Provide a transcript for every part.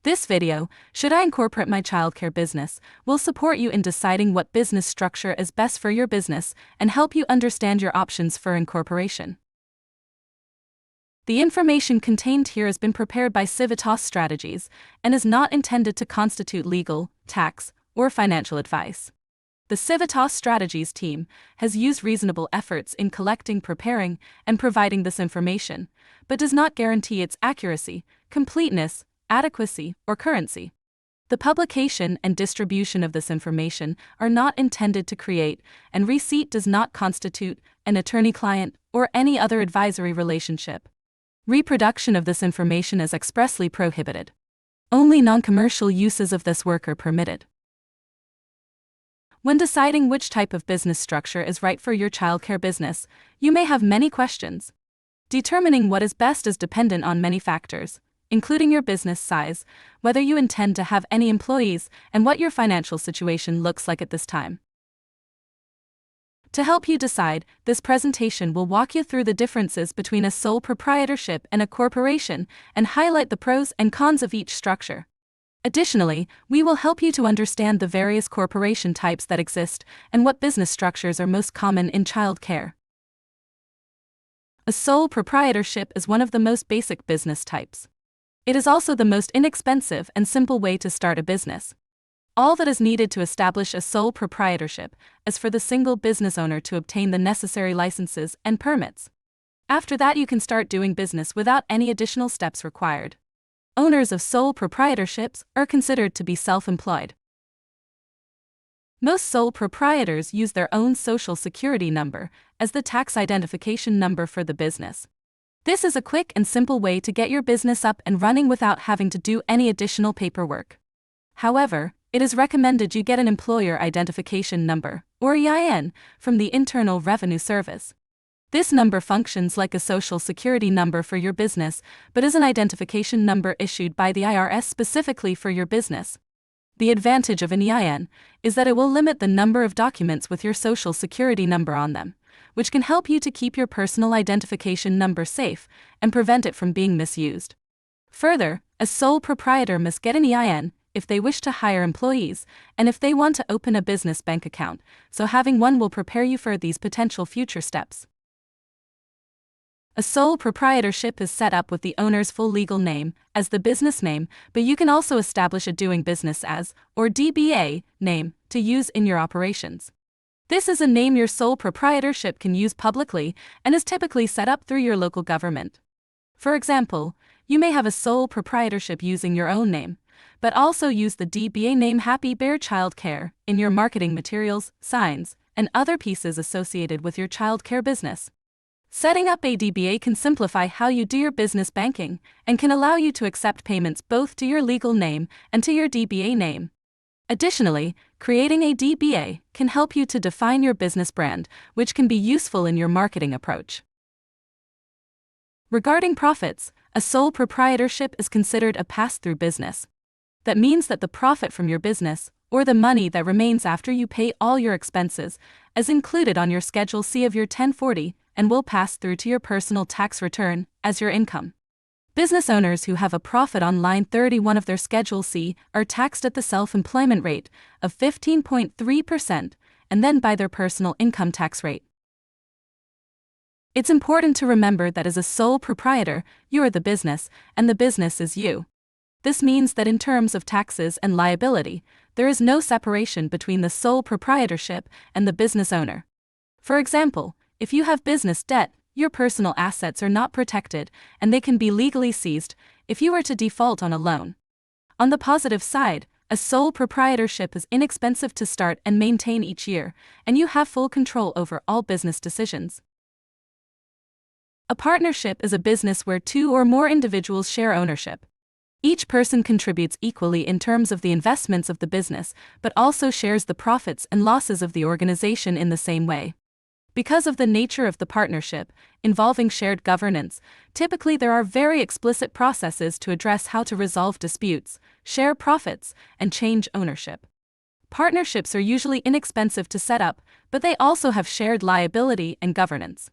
This video, Should I Incorporate My Childcare Business, will support you in deciding what business structure is best for your business and help you understand your options for incorporation. The information contained here has been prepared by Civitas Strategies and is not intended to constitute legal, tax, or financial advice. The Civitas Strategies team has used reasonable efforts in collecting, preparing, and providing this information, but does not guarantee its accuracy, completeness, adequacy, or currency. The publication and distribution of this information are not intended to create, and receipt does not constitute, an attorney-client or any other advisory relationship. Reproduction of this information is expressly prohibited. Only non-commercial uses of this work are permitted. When deciding which type of business structure is right for your childcare business, you may have many questions. Determining what is best is dependent on many factors, including your business size, whether you intend to have any employees, and what your financial situation looks like at this time. To help you decide, this presentation will walk you through the differences between a sole proprietorship and a corporation and highlight the pros and cons of each structure. Additionally, we will help you to understand the various corporation types that exist and what business structures are most common in child care. A sole proprietorship is one of the most basic business types. It is also the most inexpensive and simple way to start a business. All that is needed to establish a sole proprietorship is for the single business owner to obtain the necessary licenses and permits. After that, you can start doing business without any additional steps required. Owners of sole proprietorships are considered to be self-employed. Most sole proprietors use their own social security number as the tax identification number for the business. This is a quick and simple way to get your business up and running without having to do any additional paperwork. However, it is recommended you get an employer identification number, or EIN, from the Internal Revenue Service. This number functions like a social security number for your business, but is an identification number issued by the IRS specifically for your business. The advantage of an EIN is that it will limit the number of documents with your social security number on them, which can help you to keep your personal identification number safe and prevent it from being misused. Further, a sole proprietor must get an EIN if they wish to hire employees and if they want to open a business bank account, so having one will prepare you for these potential future steps. A sole proprietorship is set up with the owner's full legal name as the business name, but you can also establish a doing business as, or DBA, name to use in your operations. This is a name your sole proprietorship can use publicly and is typically set up through your local government. For example, you may have a sole proprietorship using your own name, but also use the DBA name Happy Bear Child Care in your marketing materials, signs, and other pieces associated with your child care business. Setting up a DBA can simplify how you do your business banking and can allow you to accept payments both to your legal name and to your DBA name. Additionally, creating a DBA can help you to define your business brand, which can be useful in your marketing approach. Regarding profits, a sole proprietorship is considered a pass-through business. That means that the profit from your business, or the money that remains after you pay all your expenses, is included on your Schedule C of your 1040 and will pass through to your personal tax return as your income. Business owners who have a profit on line 31 of their Schedule C are taxed at the self-employment rate of 15.3% and then by their personal income tax rate. It's important to remember that as a sole proprietor, you are the business and the business is you. This means that in terms of taxes and liability, there is no separation between the sole proprietorship and the business owner. For example, if you have business debt, your personal assets are not protected and they can be legally seized if you were to default on a loan. On the positive side, a sole proprietorship is inexpensive to start and maintain each year, and you have full control over all business decisions. A partnership is a business where two or more individuals share ownership. Each person contributes equally in terms of the investments of the business, but also shares the profits and losses of the organization in the same way. Because of the nature of the partnership, involving shared governance, typically there are very explicit processes to address how to resolve disputes, share profits, and change ownership. Partnerships are usually inexpensive to set up, but they also have shared liability and governance.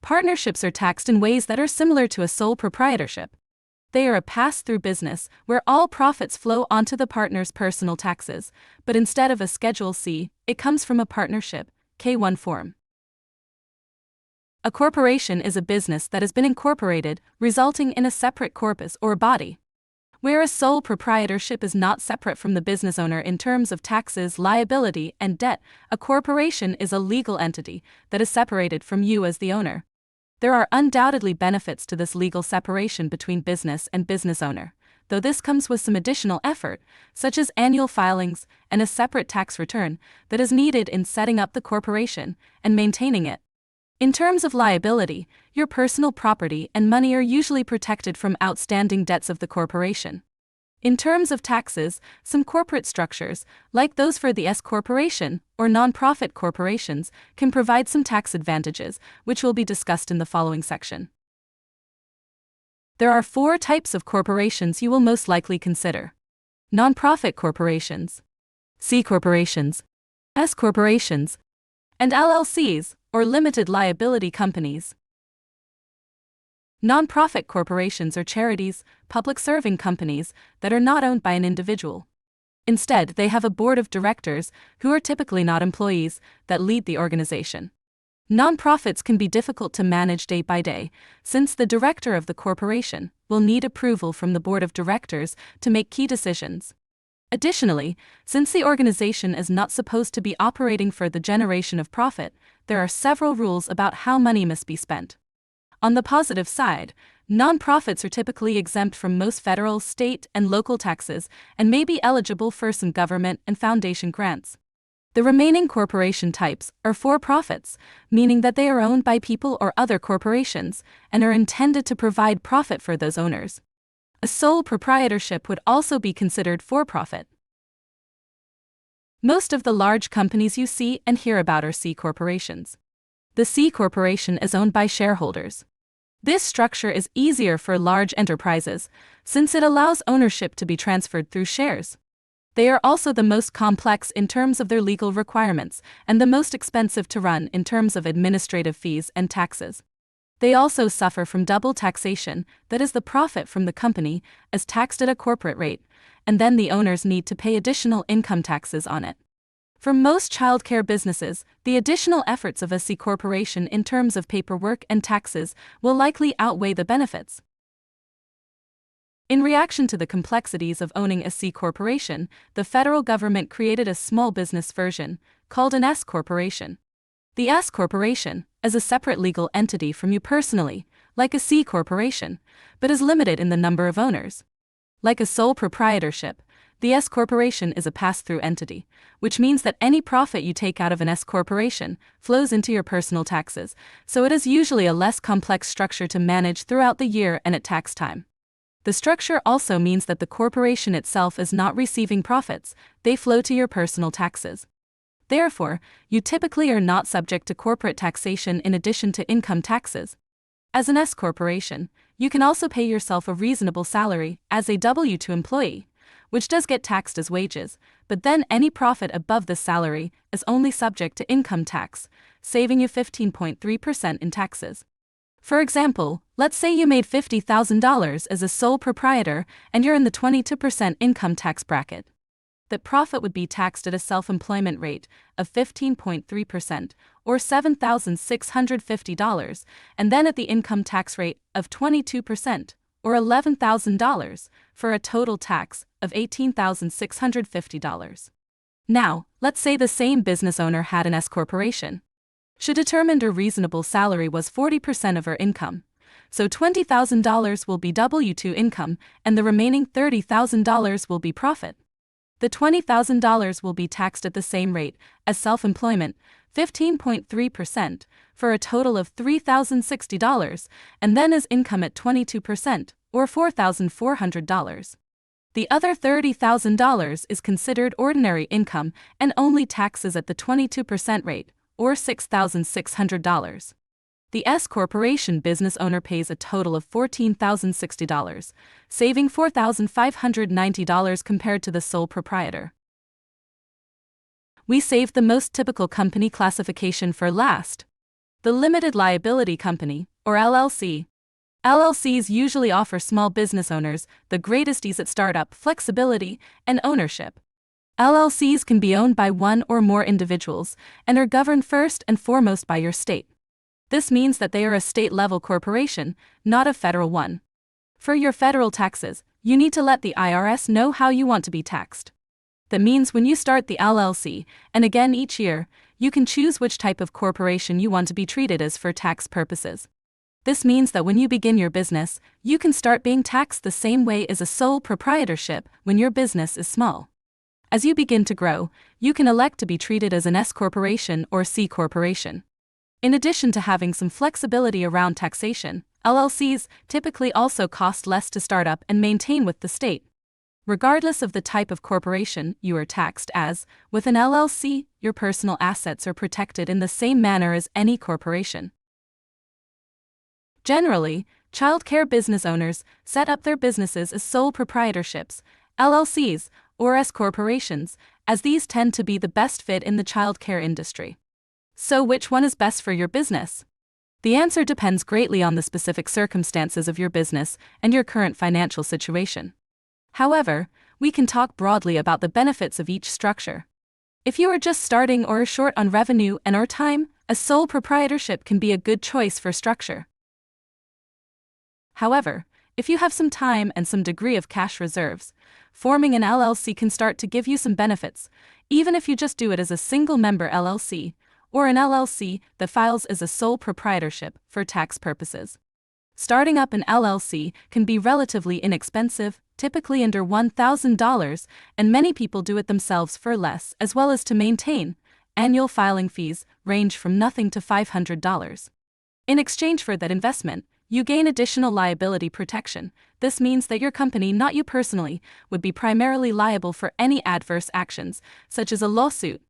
Partnerships are taxed in ways that are similar to a sole proprietorship. They are a pass-through business where all profits flow onto the partner's personal taxes, but instead of a Schedule C, it comes from a partnership, K-1 form. A corporation is a business that has been incorporated, resulting in a separate corpus or body. Whereas sole proprietorship is not separate from the business owner in terms of taxes, liability, and debt, a corporation is a legal entity that is separated from you as the owner. There are undoubtedly benefits to this legal separation between business and business owner, though this comes with some additional effort, such as annual filings and a separate tax return that is needed in setting up the corporation and maintaining it. In terms of liability, your personal property and money are usually protected from outstanding debts of the corporation. In terms of taxes, some corporate structures, like those for the S corporation or non-profit corporations, can provide some tax advantages, which will be discussed in the following section. There are 4 types of corporations you will most likely consider: non-profit corporations, C corporations, S corporations, and LLCs, or limited liability companies. Non-profit corporations are charities, public-serving companies that are not owned by an individual. Instead, they have a board of directors, who are typically not employees, that lead the organization. Non-profits can be difficult to manage day by day, since the director of the corporation will need approval from the board of directors to make key decisions. Additionally, since the organization is not supposed to be operating for the generation of profit, there are several rules about how money must be spent. On the positive side, non-profits are typically exempt from most federal, state, and local taxes and may be eligible for some government and foundation grants. The remaining corporation types are for-profits, meaning that they are owned by people or other corporations and are intended to provide profit for those owners. A sole proprietorship would also be considered for-profit. Most of the large companies you see and hear about are C corporations. The C corporation is owned by shareholders. This structure is easier for large enterprises, since it allows ownership to be transferred through shares. They are also the most complex in terms of their legal requirements and the most expensive to run in terms of administrative fees and taxes. They also suffer from double taxation, that is, the profit from the company is taxed at a corporate rate, and then the owners need to pay additional income taxes on it. For most childcare businesses, the additional efforts of a C corporation in terms of paperwork and taxes will likely outweigh the benefits. In reaction to the complexities of owning a C corporation, the federal government created a small business version, called an S corporation. The S corporation is a separate legal entity from you personally, like a C corporation, but is limited in the number of owners. Like a sole proprietorship, the S corporation is a pass-through entity, which means that any profit you take out of an S corporation flows into your personal taxes, so it is usually a less complex structure to manage throughout the year and at tax time. The structure also means that the corporation itself is not receiving profits, they flow to your personal taxes. Therefore, you typically are not subject to corporate taxation in addition to income taxes. As an S corporation, you can also pay yourself a reasonable salary as a W-2 employee, which does get taxed as wages, but then any profit above this salary is only subject to income tax, saving you 15.3% in taxes. For example, let's say you made $50,000 as a sole proprietor and you're in the 22% income tax bracket. That profit would be taxed at a self-employment rate of 15.3%, or $7,650, and then at the income tax rate of 22%, or $11,000, for a total tax of $18,650. Now, let's say the same business owner had an S corporation. She determined her reasonable salary was 40% of her income, so $20,000 will be W-2 income and the remaining $30,000 will be profit. The $20,000 will be taxed at the same rate as self-employment, 15.3%, for a total of $3,060, and then as income at 22%, or $4,400. The other $30,000 is considered ordinary income and only taxes at the 22% rate, or $6,600. The S corporation business owner pays a total of $14,060, saving $4,590 compared to the sole proprietor. We saved the most typical company classification for last. The limited liability company, or LLC. LLCs usually offer small business owners the greatest ease at startup, flexibility, and ownership. LLCs can be owned by one or more individuals and are governed first and foremost by your state. This means that they are a state-level corporation, not a federal one. For your federal taxes, you need to let the IRS know how you want to be taxed. That means when you start the LLC, and again each year, you can choose which type of corporation you want to be treated as for tax purposes. This means that when you begin your business, you can start being taxed the same way as a sole proprietorship when your business is small. As you begin to grow, you can elect to be treated as an S corporation or C corporation. In addition to having some flexibility around taxation, LLCs typically also cost less to start up and maintain with the state. Regardless of the type of corporation you are taxed as, with an LLC, your personal assets are protected in the same manner as any corporation. Generally, childcare business owners set up their businesses as sole proprietorships, LLCs, or S corporations, as these tend to be the best fit in the childcare industry. So which one is best for your business? The answer depends greatly on the specific circumstances of your business and your current financial situation. However, we can talk broadly about the benefits of each structure. If you are just starting or are short on revenue and/or time, a sole proprietorship can be a good choice for structure. However, if you have some time and some degree of cash reserves, forming an LLC can start to give you some benefits, even if you just do it as a single-member LLC, or an LLC that files as a sole proprietorship for tax purposes. Starting up an LLC can be relatively inexpensive, typically under $1,000, and many people do it themselves for less, as well as to maintain. Annual filing fees range from nothing to $500. In exchange for that investment, you gain additional liability protection. This means that your company, not you personally, would be primarily liable for any adverse actions, such as a lawsuit.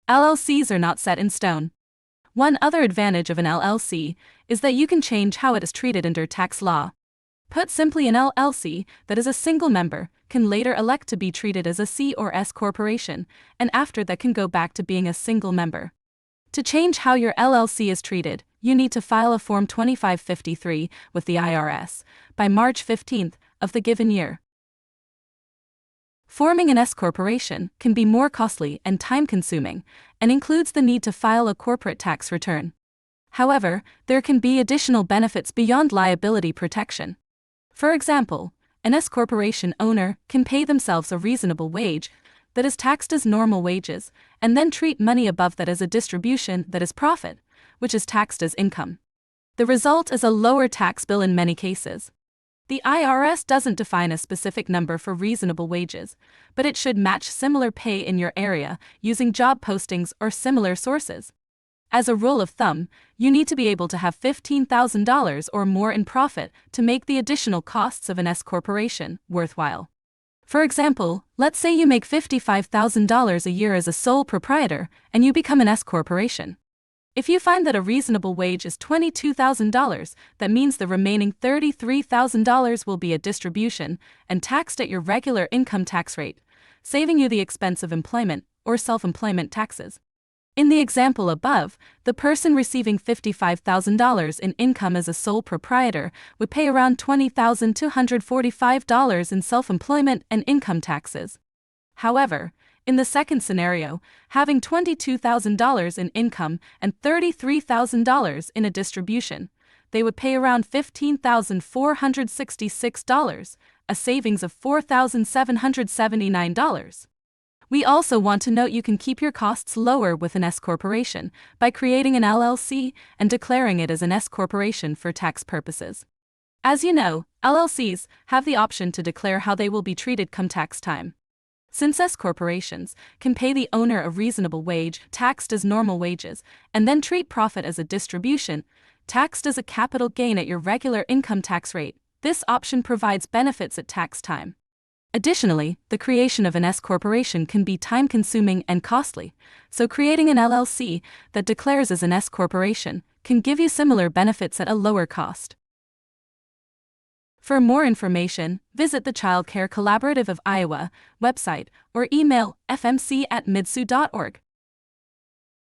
LLCs are not set in stone. One other advantage of an LLC is that you can change how it is treated under tax law. Put simply, an LLC that is a single member can later elect to be treated as a C or S corporation, and after that can go back to being a single member. To change how your LLC is treated, you need to file a Form 2553 with the IRS by March 15th of the given year. Forming an S corporation can be more costly and time-consuming, and includes the need to file a corporate tax return. However, there can be additional benefits beyond liability protection. For example, an S corporation owner can pay themselves a reasonable wage that is taxed as normal wages, and then treat money above that as a distribution that is profit, which is taxed as income. The result is a lower tax bill in many cases. The IRS doesn't define a specific number for reasonable wages, but it should match similar pay in your area using job postings or similar sources. As a rule of thumb, you need to be able to have $15,000 or more in profit to make the additional costs of an S corporation worthwhile. For example, let's say you make $55,000 a year as a sole proprietor and you become an S corporation. If you find that a reasonable wage is $22,000, that means the remaining $33,000 will be a distribution and taxed at your regular income tax rate, saving you the expense of employment or self-employment taxes. In the example above, the person receiving $55,000 in income as a sole proprietor would pay around $20,245 in self-employment and income taxes. However, in the second scenario, having $22,000 in income and $33,000 in a distribution, they would pay around $15,466, a savings of $4,779. We also want to note you can keep your costs lower with an S corporation by creating an LLC and declaring it as an S corporation for tax purposes. As you know, LLCs have the option to declare how they will be treated come tax time. Since S corporations can pay the owner a reasonable wage taxed as normal wages, and then treat profit as a distribution taxed as a capital gain at your regular income tax rate, this option provides benefits at tax time. Additionally, the creation of an S corporation can be time-consuming and costly, so creating an LLC that declares as an S corporation can give you similar benefits at a lower cost. For more information, visit the Child Care Collaborative of Iowa website or email fmc@midsioux.org.